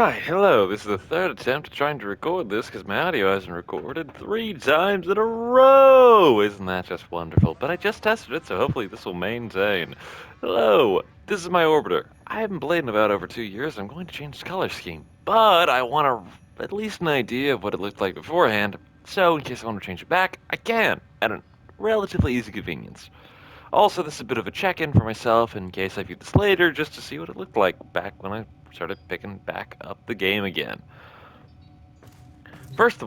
Alright, hello. This is the third attempt at trying to record this because my audio hasn't recorded 3 times in a row! Isn't that just wonderful? But I just tested it, so hopefully this will maintain. Hello, this is my orbiter. I haven't played in about over 2 years. I'm going to change its color scheme, but I want at least an idea of what it looked like beforehand, so in case I want to change it back, I can, at a relatively easy convenience. Also, this is a bit of a check-in for myself in case I view this later, just to see what it looked like back when I started picking back up the game again. First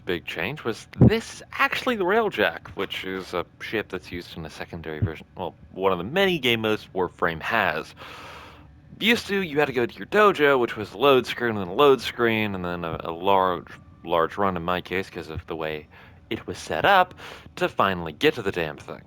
big change was this actually the Railjack, which is a ship that's used in a secondary version. Well, one of the many game modes Warframe has. Used to, you had to go to your dojo, which was a load screen and then a load screen, and then a large run in my case because of the way it was set up to finally get to the damn thing.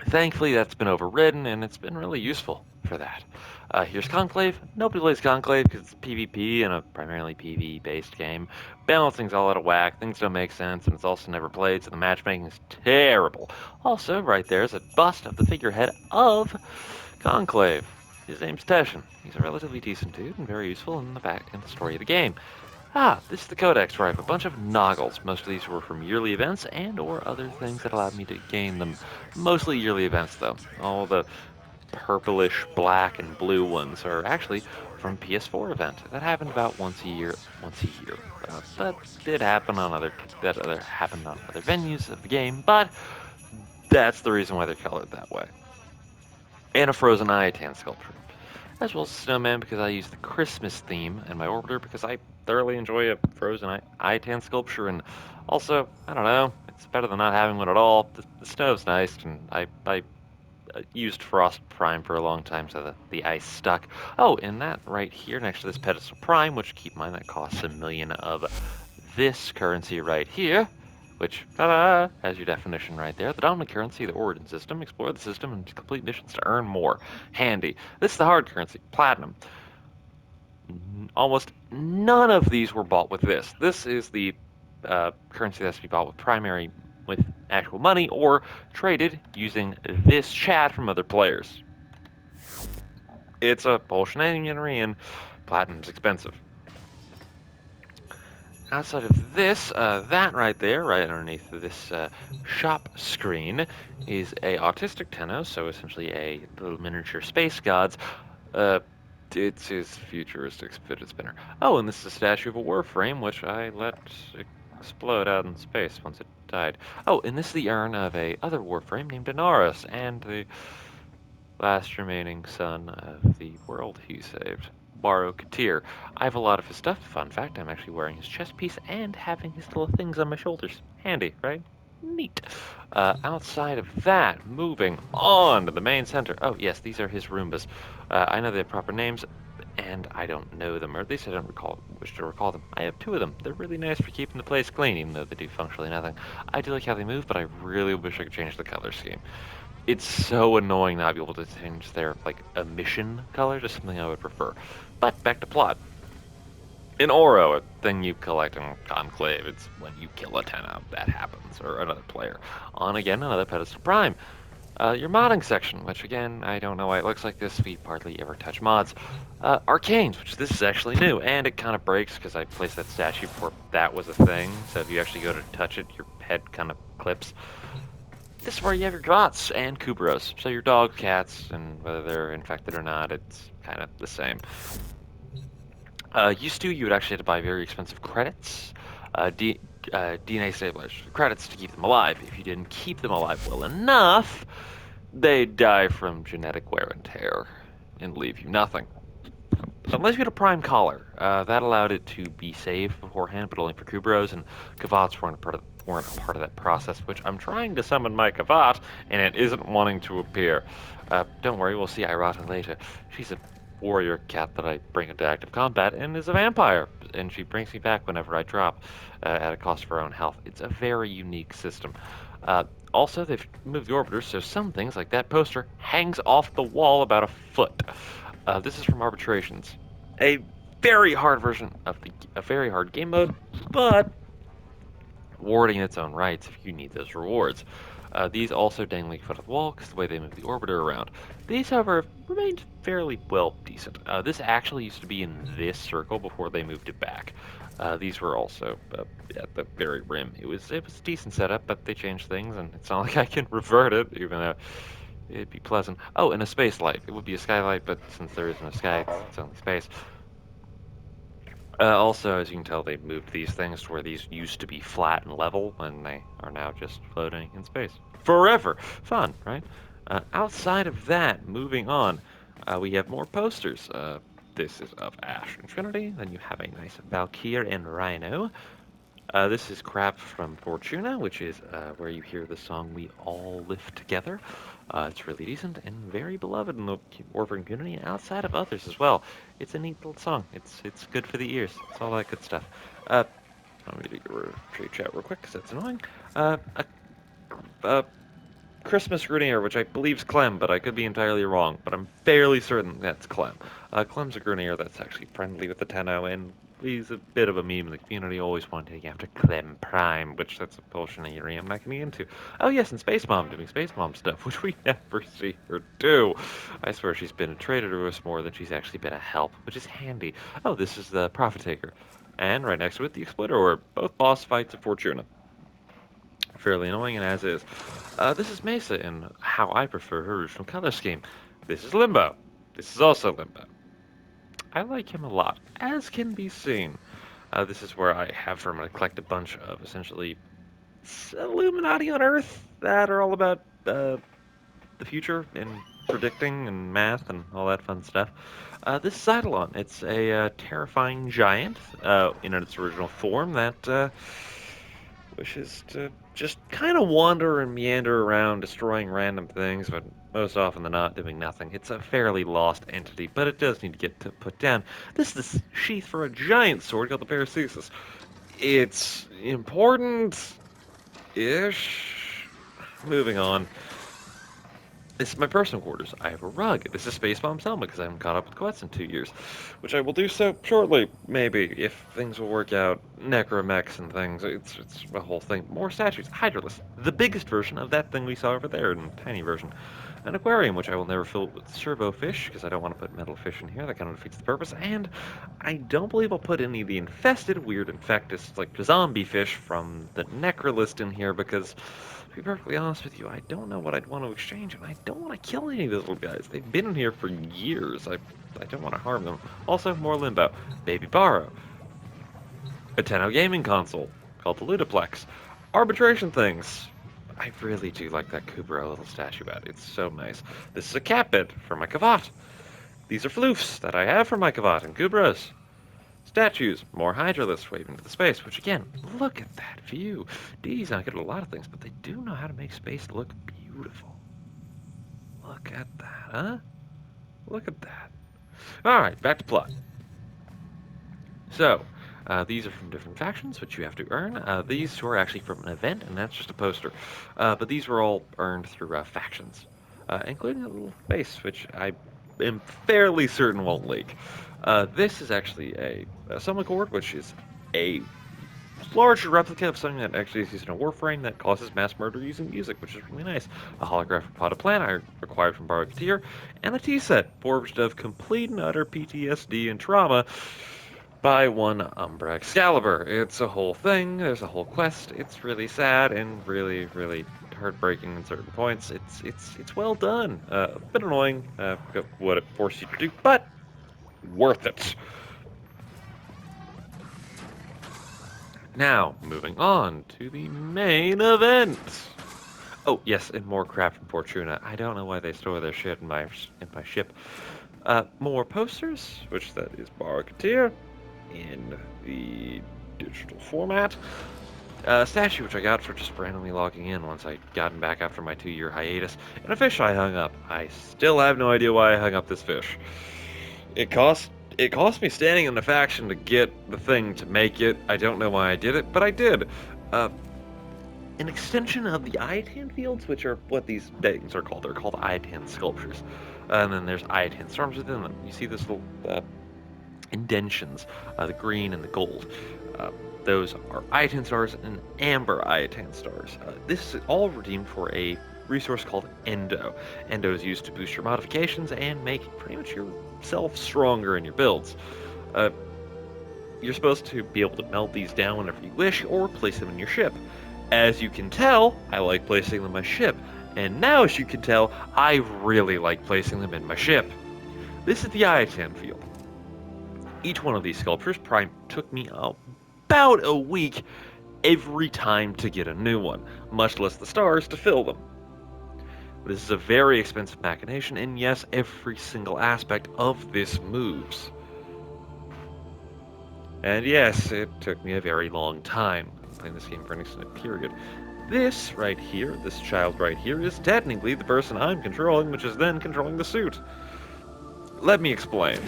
Thankfully, that's been overridden, and it's been really useful for that. Here's Conclave. Nobody plays Conclave because it's PvP and a primarily PvE-based game. Balancing's all out of whack, things don't make sense, and it's also never played, so the matchmaking is terrible. Also, right there is a bust of the figurehead of Conclave. His name's Teshin. He's a relatively decent dude and very useful in the story of the game. This is the Codex where I have a bunch of noggles. Most of these were from yearly events and or other things that allowed me to gain them. Mostly yearly events though. All the purplish, black, and blue ones are actually from PS4 event. That happened about once a year. That did happen on happened on other venues of the game, but that's the reason why they're colored that way. And a frozen Iatan sculpture, as well as a snowman because I use the Christmas theme in my orbiter because I thoroughly enjoy a frozen Iatan sculpture, and also, I don't know, it's better than not having one at all. The snow's nice, and I used Frost Prime for a long time, so the ice stuck. Oh, and that right here next to this pedestal Prime, which keep in mind that costs 1,000,000 of this currency right here, which, ta-da, has your definition right there. The dominant currency, the origin system. Explore the system and complete missions to earn more. Handy. This is the hard currency, platinum. Almost none of these were bought with this. This is the currency that has to be bought with actual money or traded using this chat from other players. It's a whole shenaniganry, and platinum's expensive. Outside of this, that right there, right underneath this shop screen, is a autistic Tenno, so essentially a little miniature space gods. It's his futuristic fidget spinner. Oh, and this is a statue of a Warframe, which I let explode out in space once it died. Oh, and this is the urn of a other Warframe named Anaris, and the last remaining son of the world he saved, Baro Katir. I have a lot of his stuff. Fun fact, I'm actually wearing his chest piece and having his little things on my shoulders. Handy, right? Neat. Outside of that, moving on to the main center. Oh, yes, these are his Roombas. I know they have proper names, and I don't know them, or at least I don't wish to recall them. I have 2 of them. They're really nice for keeping the place clean, even though they do functionally nothing. I do like how they move, but I really wish I could change the color scheme. It's so annoying not to be able to change their, like, emission color to something I would prefer. But back to plot. In Oro, a thing you collect in Conclave, it's when you kill a Tenno, that happens, or another player. On again, another pedestal Prime. Your modding section, which again, I don't know why it looks like this, we hardly ever touch mods. Arcanes, which this is actually new, and it kind of breaks because I placed that statue before that was a thing, so if you actually go to touch it, your head kind of clips. This is where you have your Gots and Kubros, so your dog, cats, and whether they're infected or not, it's kind of the same. Used to, you would actually have to buy very expensive credits, DNA stabilizers, credits to keep them alive. If you didn't keep them alive well enough, they'd die from genetic wear and tear and leave you nothing. Unless you had a prime collar, that allowed it to be saved beforehand, but only for Kubros, and Kavats weren't a part of that process, which I'm trying to summon my Kavat, and it isn't wanting to appear. Don't worry, we'll see Irata later. She's a warrior cat that I bring into active combat and is a vampire, and she brings me back whenever I drop at a cost of her own health. It's a very unique system. Also, they've moved the orbiters, so some things, like that poster, hangs off the wall about a foot. This is from Arbitrations, a very hard version of a very hard game mode, but rewarding in its own rights if you need those rewards. These also dangling foot of the wall because the way they move the orbiter around. These, however, have remained fairly well decent. This actually used to be in this circle before they moved it back. These were also at the very rim. It was a decent setup, but they changed things, and it's not like I can revert it, even though it'd be pleasant. Oh, and a space light. It would be a skylight, but since there isn't a sky, it's only space. Also, as you can tell, they moved these things to where these used to be flat and level, and they are now just floating in space. Forever! Fun, right? Outside of that, moving on, we have more posters. This is of Ash and Trinity. Then you have a nice Valkyr and Rhino. This is Crap from Fortuna, which is where you hear the song We All Live Together. It's really decent and very beloved in the Orphan community and outside of others as well. It's a neat little song. It's good for the ears. It's all that good stuff. Let me get rid of trade chat real quick because that's annoying. A Christmas Grunier, which I believe is Clem, but I could be entirely wrong. But I'm fairly certain that's Clem. Clem's a Grunier that's actually friendly with the Tenno, and he's a bit of a meme in the community, always wanting to get after Clem Prime, which that's a portion area I'm not getting into. Oh yes, and Space Mom doing Space Mom stuff, which we never see her do. I swear she's been a traitor to us more than she's actually been a help, which is handy. Oh, this is the Prophet Taker. And right next to it, the Exploiter Orb, both boss fights of Fortuna. Fairly annoying, and as is. This is Mesa in how I prefer her original color scheme. This is Limbo. This is also Limbo. I like him a lot, as can be seen. This is where I have from to collect a bunch of essentially Illuminati on Earth that are all about the future and predicting and math and all that fun stuff. This is Eidolon. It's a terrifying giant in its original form that wishes to just kind of wander and meander around, destroying random things, but most often than not, doing nothing. It's a fairly lost entity, but it does need to get put down. This is the sheath for a giant sword called the Paracesis. It's important-ish. Moving on. This is my personal quarters. I have a rug. This is Space Bomb Selma because I haven't caught up with quests in 2 years, which I will do so shortly, maybe, if things will work out. Necromechs and things. It's a whole thing. More statues. Hydralisk. The biggest version of that thing we saw over there in a tiny version. An aquarium, which I will never fill with servo fish because I don't want to put metal fish in here. That kind of defeats the purpose. And I don't believe I'll put any of the infested, weird infectus, like zombie fish from the Necrolist in here because to be perfectly honest with you, I don't know what I'd want to exchange, and I don't want to kill any of those little guys. They've been in here for years. I don't want to harm them. Also, more Limbo. Baby Borrow. A Tenno gaming console called the Ludiplex. Arbitration things. I really do like that Kubro little statue bat. It's so nice. This is a cat bed for my Kavat. These are floofs that I have for my Kavat and Kubros. Statues, more Hydralisks waving into the space, which again, look at that view. D's not good at a lot of things, but they do know how to make space look beautiful. Look at that, huh? Look at that. Alright, back to plot. So, these are from different factions, which you have to earn. These two are actually from an event, and that's just a poster. But these were all earned through factions, including a little base, which I am fairly certain won't leak. This is actually a summon cord, which is a larger replica of something that actually is used in a warframe that causes mass murder using music, which is really nice. A holographic potted plant I acquired from Bargateer, and a tea set forged of complete and utter PTSD and trauma by one Umbra Excalibur. It's a whole thing, there's a whole quest, it's really sad and really, really heartbreaking at certain points. It's well done. A bit annoying, what it forced you to do, but worth it. Now, moving on to the main event. Oh, yes, and more crap from Fortuna. I don't know why they store their shit in my ship. More posters, which that is Bargateer in the digital format. Statue, which I got for just randomly logging in once I'd gotten back after my 2-year hiatus. And a fish I hung up. I still have no idea why I hung up this fish. It cost me standing in the faction to get the thing to make it. I don't know why I did it, but I did. An extension of the Iatan fields, which are what these things are called. They're called Iatan sculptures. And then there's Iatan storms within them. You see this little indentions, the green and the gold. Uh, those are itin stars and amber itin stars. This is all redeemed for a resource called Endo. Endo is used to boost your modifications and make pretty much yourself stronger in your builds. Uh, you're supposed to be able to melt these down whenever you wish or place them in your ship. As you can tell, I like placing them in my ship. And now, as you can tell, I really like placing them in my ship. This is the Iatan field. Each one of these sculptures took me about a week every time to get a new one, much less the stars to fill them. This is a very expensive machination, and yes, every single aspect of this moves. And yes, it took me a very long time playing this game for an extended period. This right here, this child right here, is technically the person I'm controlling, which is then controlling the suit. Let me explain.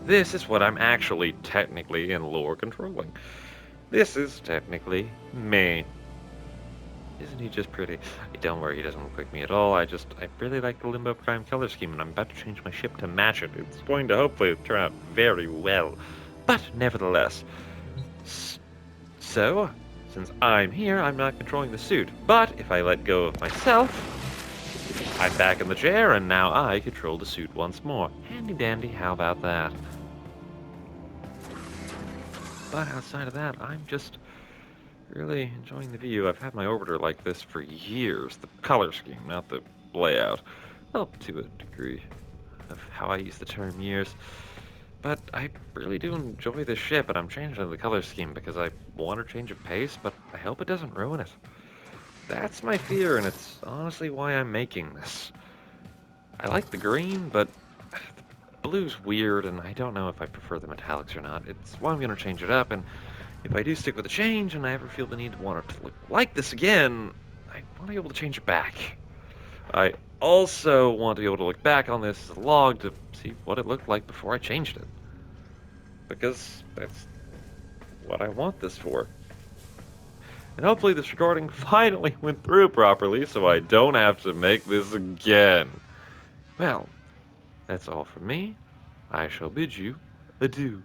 This is what I'm actually technically in lore controlling. This is technically me. Isn't he just pretty? Don't worry, he doesn't look like me at all. I really like the Limbo Prime color scheme, and I'm about to change my ship to match it. It's going to hopefully turn out very well. But nevertheless. So, since I'm here, I'm not controlling the suit. But if I let go of myself, I'm back in the chair, and now I control the suit once more. Handy dandy, how about that? But outside of that, I'm just really enjoying the view. I've had my orbiter like this for years. The color scheme, not the layout. Well, to a degree of how I use the term years. But I really do enjoy this ship, and I'm changing the color scheme because I want a change of pace, but I hope it doesn't ruin it. That's my fear, and it's honestly why I'm making this. I like the green, but the blue's weird, and I don't know if I prefer the metallics or not. It's why I'm going to change it up, and if I do stick with the change and I ever feel the need to want it to look like this again, I want to be able to change it back. I also want to be able to look back on this as a log to see what it looked like before I changed it. Because that's what I want this for. And hopefully this recording finally went through properly so I don't have to make this again. Well, that's all from me. I shall bid you adieu.